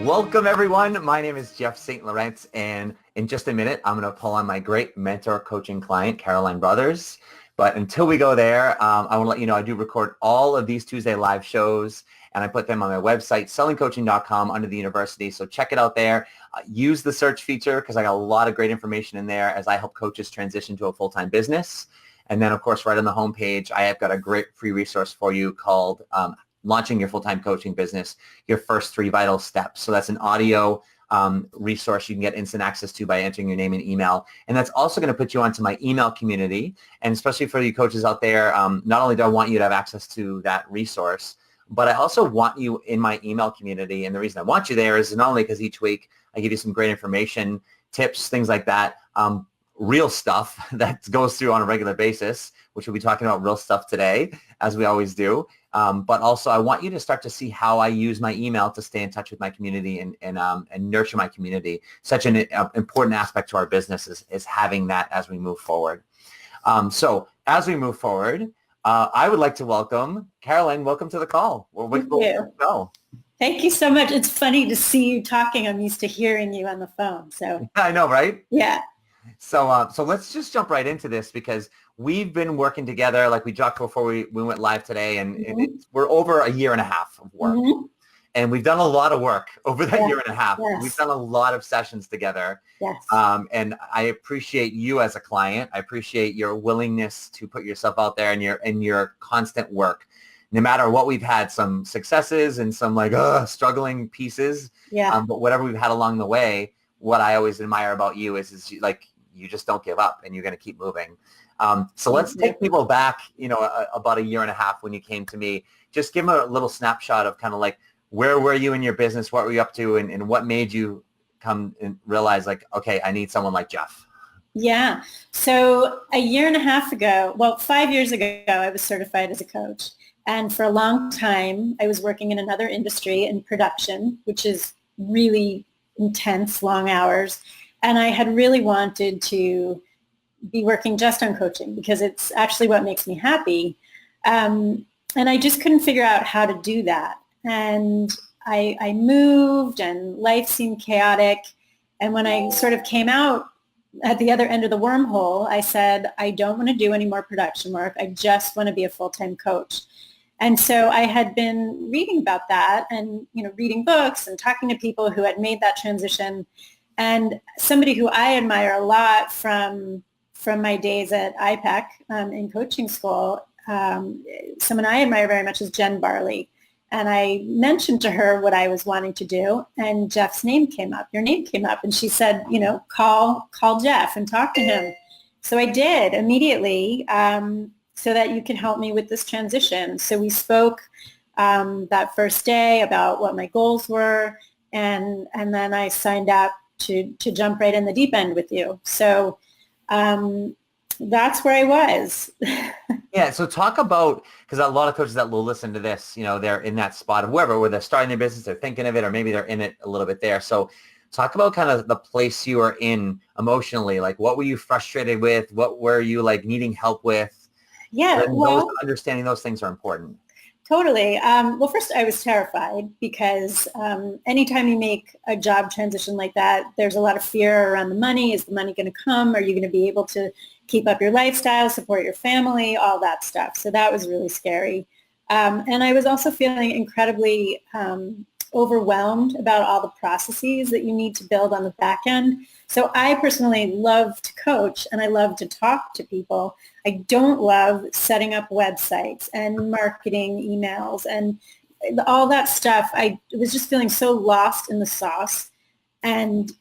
Welcome, everyone. My name is Jeff St Laurent, and in just a minute, I'm going to pull on my great mentor coaching client, Caroline Brothers. But until we go there, I want to let you know I do record all of these Tuesday live shows, and I put them on my website, sellingcoaching.com, under the university. So check it out there. Use the search feature because I got a lot of great information in there as I help coaches transition to a full-time business. And then, of course, right on the homepage, I have got a great free resource for you called Launching Your Full-Time Coaching Business, Your First 3 Vital Steps. So that's an audio resource you can get instant access to by entering your name and email. And that's also going to put you onto my email community. And especially for you coaches out there, not only do I want you to have access to that resource, but I also want you in my email community. And the reason I want you there is not only because each week I give you some great information, tips, things like that, real stuff that goes through on a regular basis, which we'll be talking about real stuff today, as we always do. But also I want you to start to see how I use my email to stay in touch with my community and nurture my community. Such an important aspect to our business is having that as we move forward. So as we move forward, I would like to welcome Caroline. Welcome to the call. Thank you. Thank you so much. It's funny to see you talking. I'm used to hearing you on the phone. So I know, right? Yeah. So let's just jump right into this because we've been working together, like we talked before we went live today, and we're over a year and a half of work. And we've done a lot of work over that year and a half. Yes. We've done a lot of sessions together. Yes. And I appreciate you as a client. I appreciate your willingness to put yourself out there and your constant work. No matter what, we've had some successes and some struggling pieces. Yeah. But whatever we've had along the way, what I always admire about you is you just don't give up and you're going to keep moving. So let's take people back, about a year and a half when you came to me. Just give them a little snapshot of kind of like, where were you in your business? What were you up to? And what made you come and realize okay, I need someone like Jeff? Yeah. So a year and a half ago, 5 years ago, I was certified as a coach. And for a long time, I was working in another industry in production, which is really intense, long hours. And I had really wanted to be working just on coaching because it's actually what makes me happy. And I just couldn't figure out how to do that. And I moved and life seemed chaotic. And when I sort of came out at the other end of the wormhole, I said, I don't want to do any more production work. I just want to be a full-time coach. And so I had been reading about that and, reading books and talking to people who had made that transition. And somebody who I admire a lot from my days at IPEC in coaching school, someone I admire very much is Jen Barley. And I mentioned to her what I was wanting to do, and Jeff's name came up. Your name came up, and she said, call Jeff and talk to him. So I did immediately, so that you can help me with this transition. So we spoke that first day about what my goals were, and then I signed up to jump right in the deep end with you. So that's where I was. Yeah. So talk about, because a lot of coaches that will listen to this, they're in that spot of where they're starting their business, they're thinking of it, or maybe they're in it a little bit there. So talk about kind of the place you were in emotionally. Like, what were you frustrated with? What were you needing help with? Yeah. Understanding those things are important. Totally. First, I was terrified because anytime you make a job transition like that, there's a lot of fear around the money. Is the money going to come? Are you going to be able to keep up your lifestyle, support your family, all that stuff? So that was really scary. And I was also feeling incredibly overwhelmed about all the processes that you need to build on the back end. So I personally love to coach and I love to talk to people. I don't love setting up websites and marketing emails and all that stuff. I was just feeling so lost in the sauce. And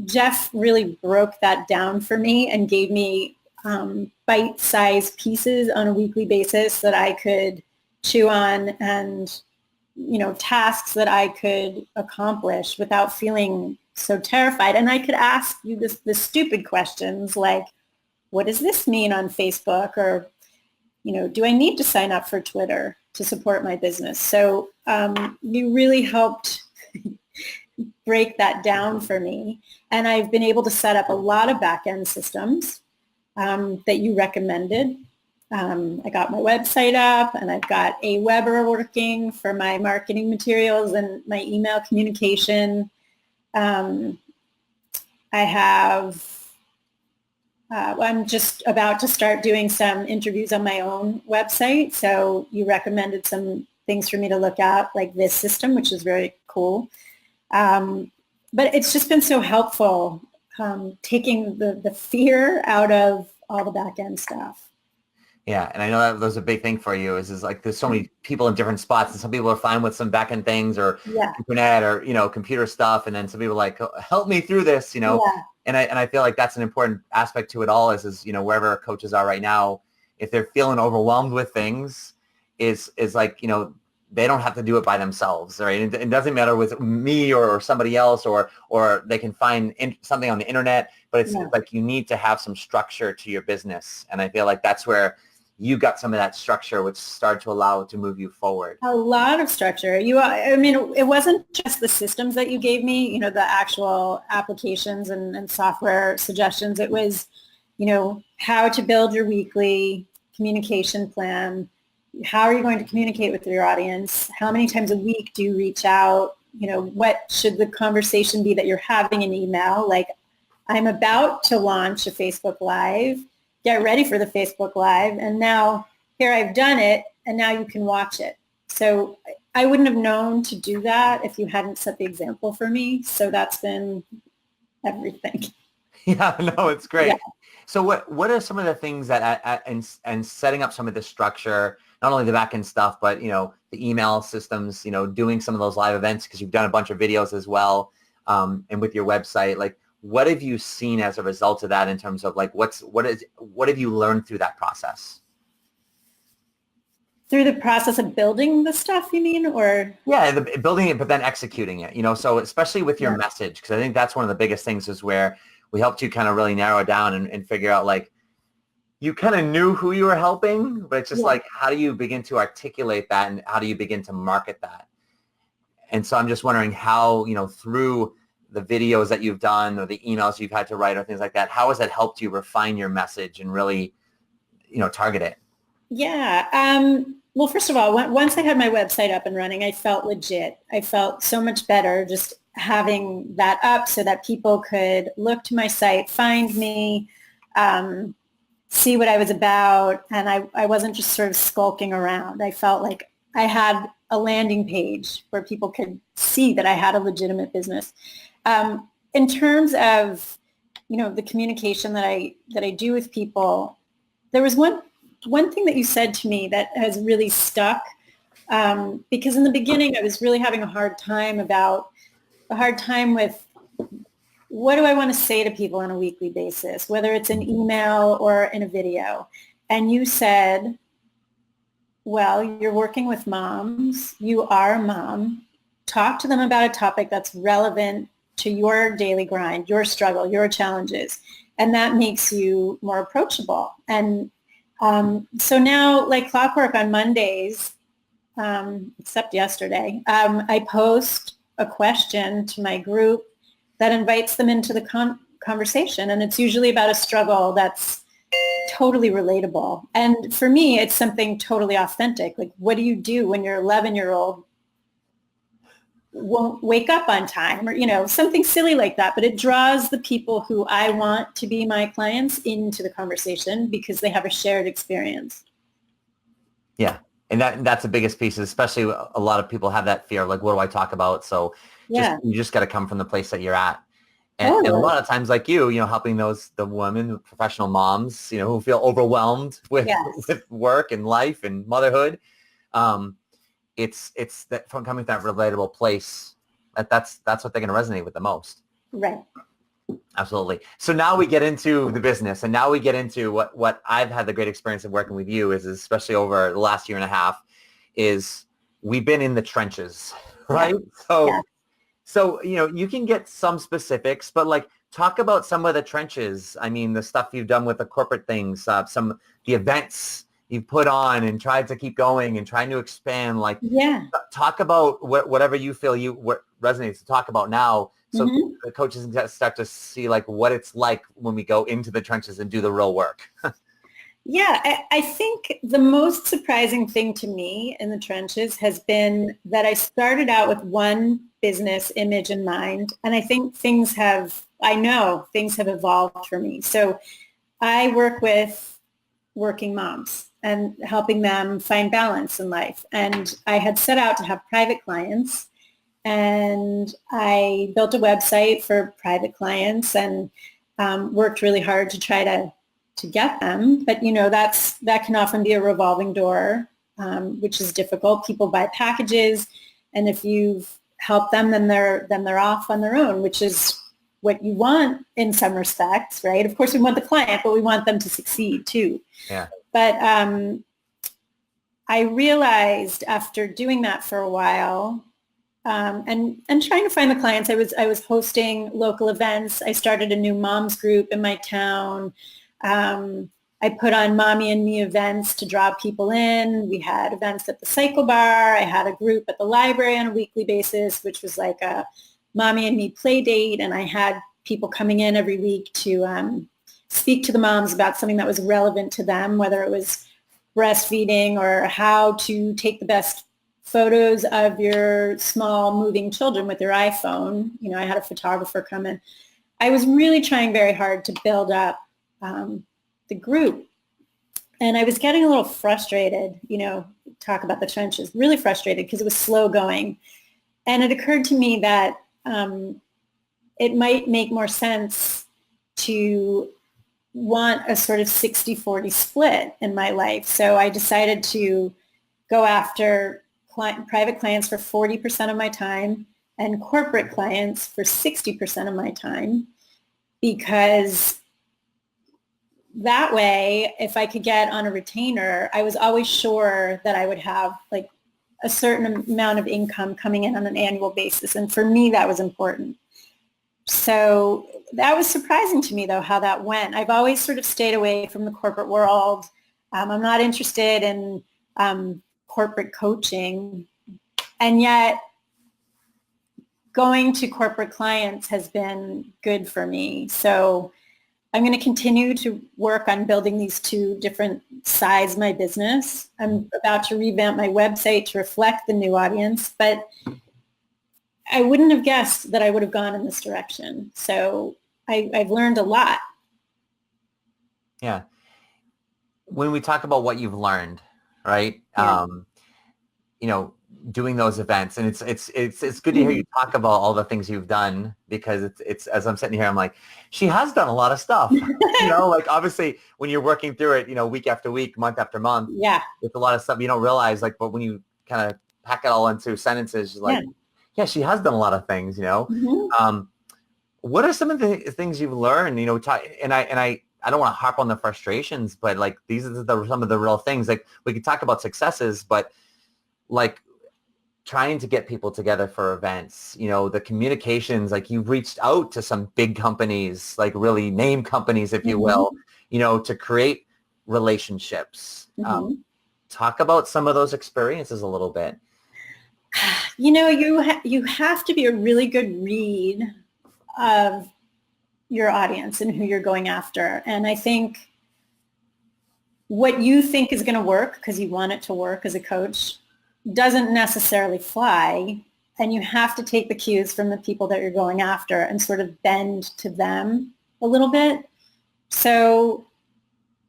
Jeff really broke that down for me and gave me bite-sized pieces on a weekly basis that I could chew on, and tasks that I could accomplish without feeling so terrified. And I could ask you the stupid questions like, what does this mean on Facebook? Or, do I need to sign up for Twitter to support my business? So you really helped break that down for me. And I've been able to set up a lot of back-end systems that you recommended. I got my website up, and I've got Aweber working for my marketing materials and my email communication. I have, I'm just about to start doing some interviews on my own website. So you recommended some things for me to look at, like this system, which is very cool. But it's just been so helpful taking the fear out of all the back end stuff. Yeah, and I know that was a big thing for you is like there's so many people in different spots, and some people are fine with some back end things or Yeah. internet or computer stuff, and then some people are like, "Oh, help me through this," Yeah. And I feel like that's an important aspect to it all is wherever our coaches are right now, if they're feeling overwhelmed with things, is like they don't have to do it by themselves, right? It doesn't matter with me or somebody else, or they can find something on the internet, but it's like you need to have some structure to your business, and I feel like that's where you got some of that structure, which started to allow it to move you forward. A lot of structure. I mean, it wasn't just the systems that you gave me, the actual applications and software suggestions. It was, how to build your weekly communication plan. How are you going to communicate with your audience? How many times a week do you reach out? What should the conversation be that you're having in email? Like, I'm about to launch a Facebook Live. Get ready for the Facebook Live. And now here I've done it, and now you can watch it. So I wouldn't have known to do that if you hadn't set the example for me. So that's been everything. Yeah, no, it's great. Yeah. So what are some of the things that and setting up some of the structure, not only the back end stuff, but the email systems, doing some of those live events, because you've done a bunch of videos as well, and with your website, like what have you seen as a result of that in terms of like what have you learned through that process? Through the process of building the stuff, you mean, or? Yeah, building it, but then executing it, so especially with your message, because I think that's one of the biggest things is where we helped you kind of really narrow it down and figure out like you kind of knew who you were helping, but it's just like, how do you begin to articulate that and how do you begin to market that? And so I'm just wondering how, through the videos that you've done or the emails you've had to write or things like that, how has that helped you refine your message and really, target it? Yeah. Well, first of all, once I had my website up and running, I felt legit. I felt so much better just having that up so that people could look to my site, find me, see what I was about. And I wasn't just sort of skulking around. I felt like I had a landing page where people could see that I had a legitimate business. In terms of, the communication that I do with people, there was one thing that you said to me that has really stuck, because in the beginning I was really having a hard time with what do I want to say to people on a weekly basis, whether it's an email or in a video. And you said, well, you're working with moms. You are a mom. Talk to them about a topic that's relevant to your daily grind, your struggle, your challenges. And that makes you more approachable. And so now, like clockwork on Mondays, except yesterday, I post a question to my group that invites them into the conversation. And it's usually about a struggle that's totally relatable. And for me, it's something totally authentic. Like, what do you do when your 11-year-old won't wake up on time, or, something silly like that. But it draws the people who I want to be my clients into the conversation because they have a shared experience. Yeah. And that's the biggest piece, especially a lot of people have that fear, like, what do I talk about? So you just got to come from the place that you're at. And a lot of times, like helping the women, professional moms, who feel overwhelmed with work and life and motherhood. It's that from coming from that relatable place that's what they're going to resonate with the most. Right. Absolutely. So now we get into the business, and now we get into what I've had the great experience of working with you is especially over the last year and a half is we've been in the trenches, right? So you can get some specifics, but like talk about some of the trenches. I mean, the stuff you've done with the corporate things, the events you've put on and tried to keep going and trying to expand. Like, talk about whatever you feel what resonates to talk about now. So the coaches can start to see like what it's like when we go into the trenches and do the real work. Yeah, I think the most surprising thing to me in the trenches has been that I started out with one business image in mind, and I know things have evolved for me. So I work with working moms and helping them find balance in life. And I had set out to have private clients, and I built a website for private clients and worked really hard to try to get them. But that can often be a revolving door, which is difficult. People buy packages, and if you've helped them, then they're off on their own, which is what you want in some respects, right? Of course, we want the client, but we want them to succeed too. Yeah. But I realized after doing that for a while, and trying to find the clients, I was hosting local events. I started a new moms group in my town. I put on Mommy and Me events to draw people in. We had events at the Cycle Bar. I had a group at the library on a weekly basis, which was like a Mommy and Me play date. And I had people coming in every week to speak to the moms about something that was relevant to them, whether it was breastfeeding or how to take the best photos of your small moving children with your iPhone. I had a photographer come in. I was really trying very hard to build up the group. And I was getting a little frustrated, talk about the trenches, really frustrated because it was slow going. And it occurred to me that it might make more sense to want a sort of 60-40 split in my life. So I decided to go after private clients for 40% of my time and corporate clients for 60% of my time, because that way, if I could get on a retainer, I was always sure that I would have like a certain amount of income coming in on an annual basis. And for me, that was important. So that was surprising to me, though, how that went. I've always sort of stayed away from the corporate world. I'm not interested in corporate coaching. And yet going to corporate clients has been good for me. So I'm going to continue to work on building these two different sides of my business. I'm about to revamp my website to reflect the new audience, but I wouldn't have guessed that I would have gone in this direction. So I've learned a lot. Yeah. When we talk about what you've learned, right? Yeah. Doing those events, and it's good to hear you talk about all the things you've done, because it's as I'm sitting here, I'm like, she has done a lot of stuff. Like obviously when you're working through it, week after week, month after month, Yeah. it's a lot of stuff you don't realize, like, but when you kind of pack it all into sentences, you're like, yeah, she has done a lot of things. Mm-hmm. What are some of the things you've learned? And I don't want to harp on the frustrations, but like these are some of the real things. Like we could talk about successes, but like trying to get people together for events, the communications, like you've reached out to some big companies, like really name companies, if you will, to create relationships. Mm-hmm. Talk about some of those experiences a little bit. You have to be a really good read of your audience and who you're going after. And I think what you think is going to work because you want it to work as a coach doesn't necessarily fly. And you have to take the cues from the people that you're going after and sort of bend to them a little bit. So,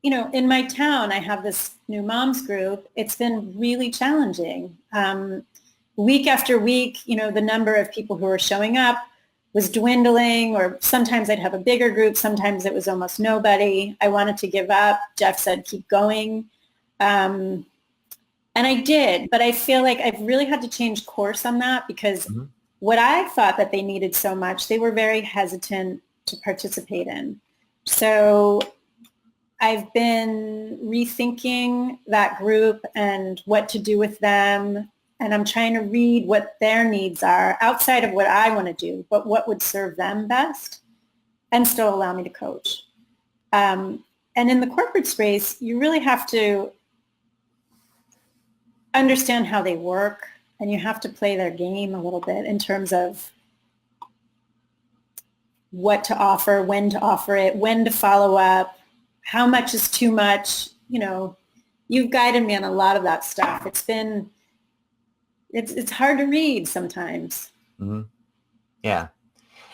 in my town, I have this new moms group. It's been really challenging. Week after week, the number of people who are showing up was dwindling, or sometimes I'd have a bigger group. Sometimes it was almost nobody. I wanted to give up. Jeff said, keep going. And I did, but I feel like I've really had to change course on that, because what I thought that they needed so much, they were very hesitant to participate in. So I've been rethinking that group and what to do with them. And I'm trying to read what their needs are outside of what I want to do, but what would serve them best and still allow me to coach. And in the corporate space, you really have to understand how they work, and you have to play their game a little bit in terms of what to offer, when to offer it, when to follow up, how much is too much, you've guided me on a lot of that stuff. It's hard to read sometimes. Mm-hmm. Yeah.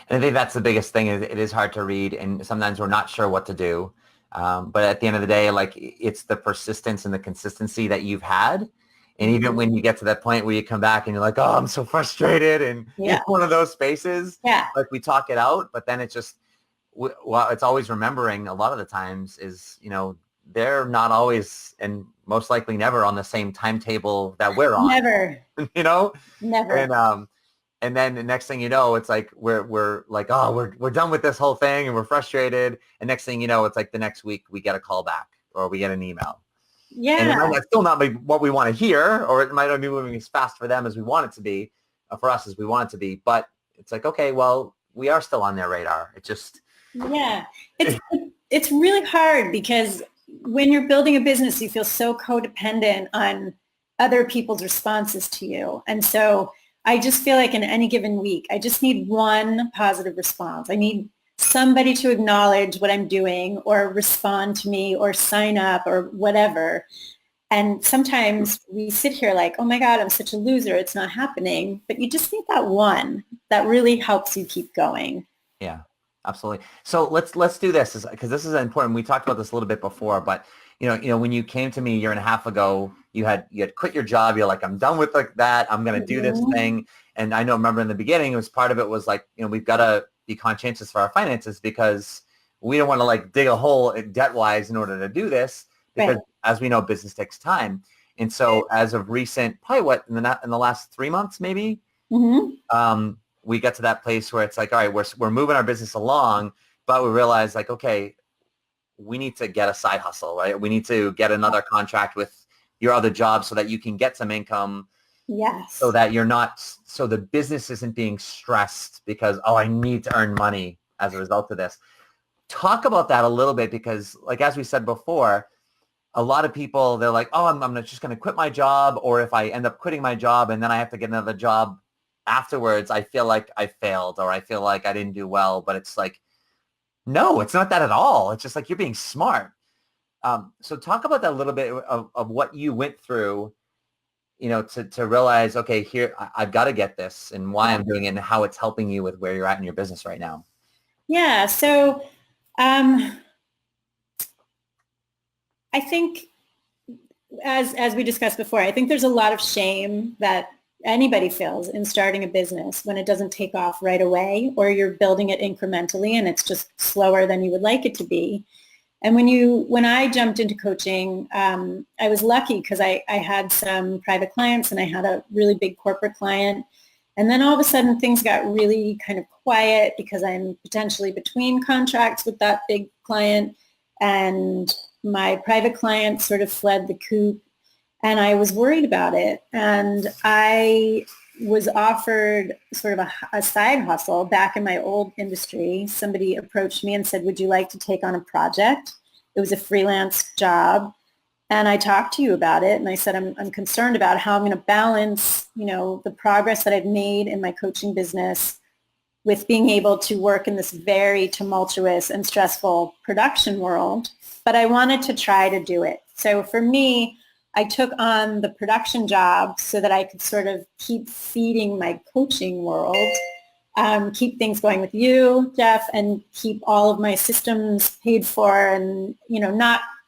And I think that's the biggest thing is it is hard to read and sometimes we're not sure what to do. But at the end of the day, like it's the persistence and the consistency that you've had. And even when you get to that point where you come back and you're like, oh, I'm so frustrated. And it's one of those spaces, like we talk it out, but then it's just, well, it's always remembering a lot of the times is, they're not always and most likely never on the same timetable that we're on. Never. Never. And then the next thing you know, it's like we're like, oh, we're done with this whole thing and we're frustrated. And next thing you know, it's like the next week we get a call back or we get an email. Yeah. And it might still not be what we want to hear, or it might not be moving as fast for them as we want it to be, for us as we want it to be. But it's like, okay, well, we are still on their radar. It just it's really hard because when you're building a business, you feel so codependent on other people's responses to you. And so I just feel like in any given week, I just need one positive response. I need somebody to acknowledge what I'm doing or respond to me or sign up or whatever. And sometimes we sit here like, oh my God, I'm such a loser. It's not happening. But you just need that one that really helps you keep going. Yeah, absolutely. So let's do this because this is important. We talked about this a little bit before, but when you came to me a year and a half ago, you had quit your job. You're like, I'm done with like that. I'm going to do this thing. And I remember in the beginning, part of it was like, we've got to be conscientious for our finances because we don't want to like dig a hole debt wise in order to do this because as we know, business takes time. And so as of recent, probably in the last 3 months, maybe, we got to that place where it's like, all right, we're moving our business along, but we realize like, okay, we need to get a side hustle, right? We need to get another contract with your other job so that you can get some income. Yes. So that so the business isn't being stressed because, oh, I need to earn money as a result of this. Talk about that a little bit because like, as we said before, a lot of people, they're like, oh, I'm just going to quit my job. Or if I end up quitting my job and then I have to get another job afterwards, I feel like I failed or I feel like I didn't do well. But it's like, no, it's not that at all. It's just like you're being smart. So talk about that a little bit of what you went through, to realize, okay, here, I've got to get this and why I'm doing it and how it's helping you with where you're at in your business right now. Yeah. So I think as we discussed before, I think there's a lot of shame that anybody feels in starting a business when it doesn't take off right away or you're building it incrementally and it's just slower than you would like it to be. And when I jumped into coaching, I was lucky because I had some private clients and I had a really big corporate client. And then all of a sudden things got really kind of quiet because I'm potentially between contracts with that big client and my private client sort of fled the coop. And I was worried about it. And I was offered sort of a side hustle back in my old industry. Somebody approached me and said, would you like to take on a project? It was a freelance job. And I talked to you about it. And I said, I'm concerned about how I'm going to balance, the progress that I've made in my coaching business with being able to work in this very tumultuous and stressful production world. But I wanted to try to do it. So for me, I took on the production job so that I could sort of keep feeding my coaching world, keep things going with you, Jeff, and keep all of my systems paid for and,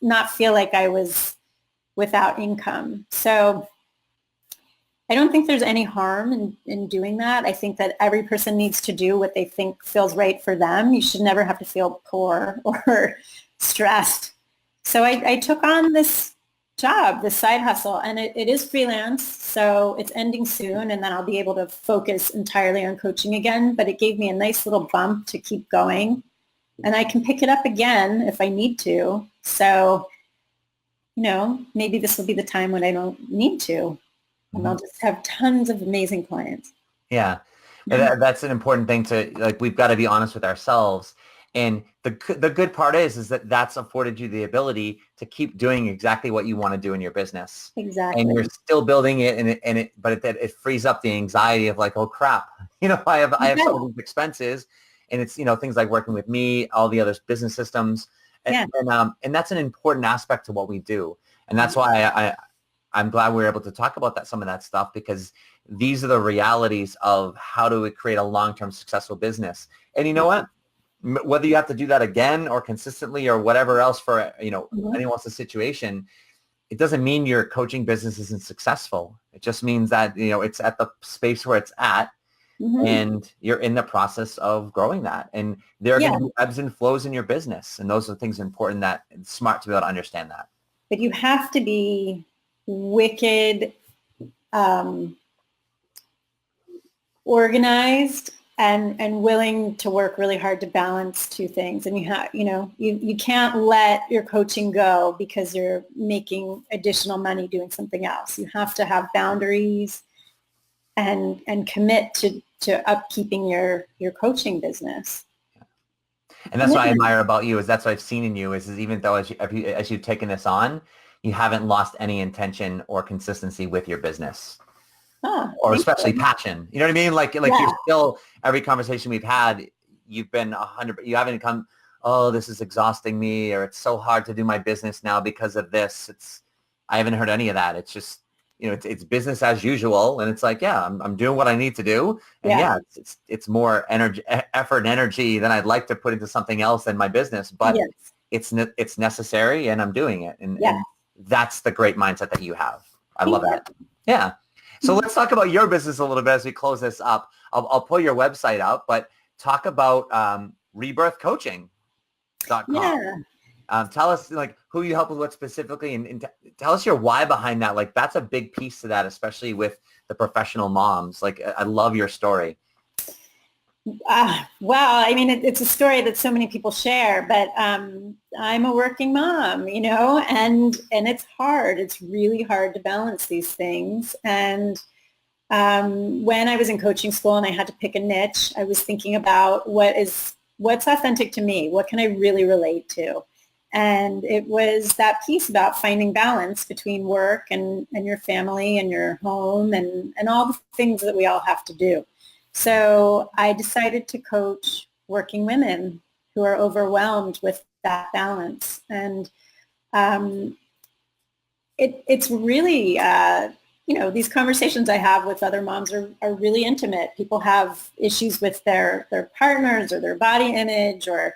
not feel like I was without income. So I don't think there's any harm in doing that. I think that every person needs to do what they think feels right for them. You should never have to feel poor or stressed. So I took on this job, this side hustle, and it is freelance, so it's ending soon, and then I'll be able to focus entirely on coaching again, but it gave me a nice little bump to keep going, and I can pick it up again if I need to. So, maybe this will be the time when I don't need to, and I'll just have tons of amazing clients. Yeah, that's an important thing to, like, we've got to be honest with ourselves. And the good part is that that's afforded you the ability to keep doing exactly what you want to do in your business. Exactly. And you're still building it, but it frees up the anxiety of like, oh crap, I have some of these expenses, and it's things like working with me, all the other business systems, Yeah. And that's an important aspect to what we do. And that's why I'm glad we were able to talk about that, some of that stuff, because these are the realities of how do we create a long-term successful business. And you know what? Whether you have to do that again or consistently or whatever else for, anyone else's situation, it doesn't mean your coaching business isn't successful. It just means that, it's at the space where it's at. And you're in the process of growing that. And there are going to be ebbs and flows in your business. And those are things important that it's smart to be able to understand that. But you have to be wicked organized and willing to work really hard to balance two things. And you can't let your coaching go because you're making additional money doing something else. You have to have boundaries and commit to upkeeping your coaching business. And that's what I admire about you, is that's what I've seen in you, is even though as you've taken this on, you haven't lost any intention or consistency with your business. Or especially passion. You know what I mean? Like you're still, every conversation we've had, you've been 100, you haven't come, oh, this is exhausting me, or it's so hard to do my business now because of this. I haven't heard any of that. It's just, it's business as usual. And it's like, I'm doing what I need to do. And it's more energy, effort and energy than I'd like to put into something else than my business, but it's necessary and I'm doing it. And that's the great mindset that you have. I love that. Yeah. So let's talk about your business a little bit as we close this up. I'll pull your website up, but talk about rebirthcoaching.com. Yeah. Tell us who you help with what specifically, and tell us your why behind that. Like, that's a big piece to that, especially with the professional moms. Like, I love your story. Wow. I mean, it's a story that so many people share, but I'm a working mom, and it's hard. It's really hard to balance these things. And when I was in coaching school and I had to pick a niche, I was thinking about what's authentic to me? What can I really relate to? And it was that piece about finding balance between work and your family and your home and all the things that we all have to do. So I decided to coach working women who are overwhelmed with that balance. And it's really, these conversations I have with other moms are really intimate. People have issues with their partners or their body image, or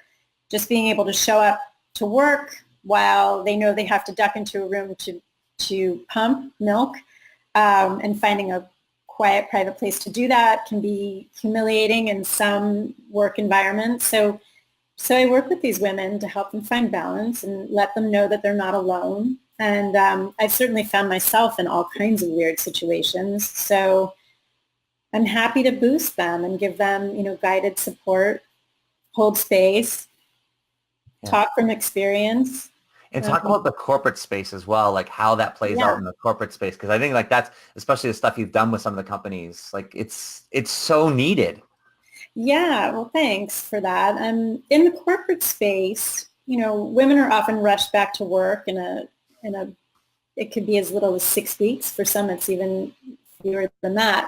just being able to show up to work while they know they have to duck into a room to pump milk, and finding a quiet, private place to do that can be humiliating in some work environments. So I work with these women to help them find balance and let them know that they're not alone. And I've certainly found myself in all kinds of weird situations. So I'm happy to boost them and give them, guided support, hold space, talk from experience. And talk about the corporate space as well, like how that plays out in the corporate space. Because I think that's, especially the stuff you've done with some of the companies, like it's so needed. Yeah, well, thanks for that. In the corporate space, women are often rushed back to work it could be as little as 6 weeks. For some, it's even fewer than that.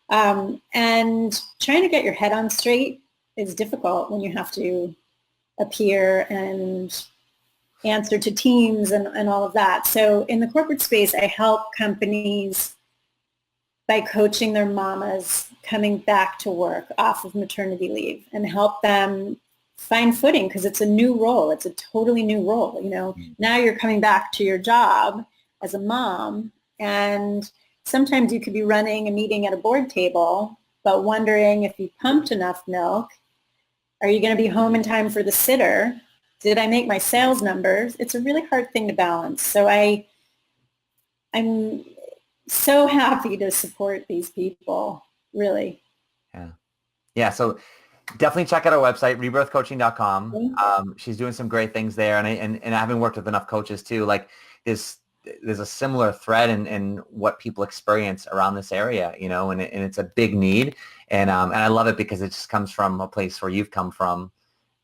And trying to get your head on straight is difficult when you have to appear and answer to teams and all of that. So in the corporate space, I help companies by coaching their mamas coming back to work off of maternity leave and help them find footing, because it's a new role. It's a totally new role. Now you're coming back to your job as a mom, and sometimes you could be running a meeting at a board table, but wondering if you pumped enough milk. Are you going to be home in time for the sitter? Did I make my sales numbers? It's a really hard thing to balance. So I'm so happy to support these people, really. Yeah. So definitely check out our website, rebirthcoaching.com. She's doing some great things there. And having worked with enough coaches too, like there's a similar thread in what people experience around this area, and it's a big need. And I love it because it just comes from a place where you've come from,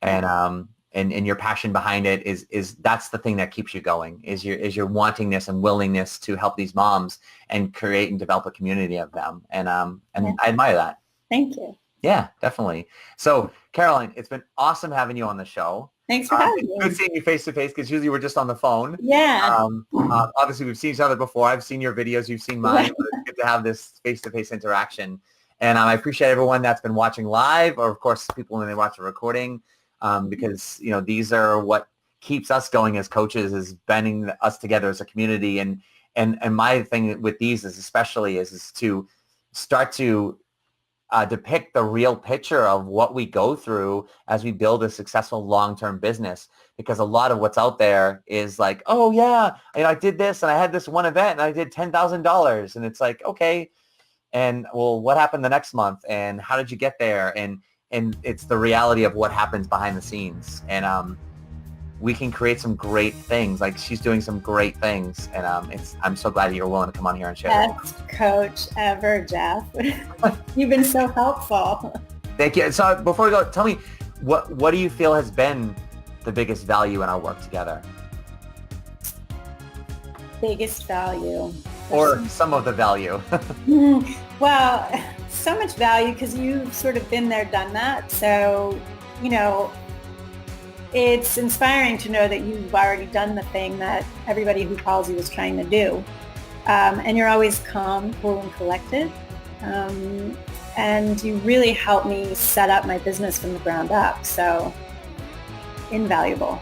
and your passion behind it is that's the thing that keeps you going, is your wantingness and willingness to help these moms and create and develop a community of them. And I admire that. Thank you. Yeah, definitely. So Caroline, it's been awesome having you on the show. Thanks for having It's good me. seeing you face to face because usually we're just on the phone. Yeah. Obviously, we've seen each other before. I've seen your videos. You've seen mine. But it's good to have this face-to-face interaction. And I appreciate everyone that's been watching live, or of course, people when they watch the recording, because these are what keeps us going as coaches, is bending us together as a community. And my thing with these is especially is to start to depict the real picture of what we go through as we build a successful long-term business. Because a lot of what's out there is like, oh yeah, I did this and I had this one event and I did $10,000, and it's like, okay, and well, what happened the next month, and how did you get there? And it's the reality of what happens behind the scenes. And we can create some great things. Like she's doing some great things, and I'm so glad that you're willing to come on here and share. Best coach ever, Jeff. You've been so helpful. Thank you. So before we go, tell me what do you feel has been the biggest value in our work together? Biggest value. Or some of the value. Well, so much value because you've sort of been there, done that. So, it's inspiring to know that you've already done the thing that everybody who calls you is trying to do. And you're always calm, cool, and collected. And you really helped me set up my business from the ground up. So, invaluable.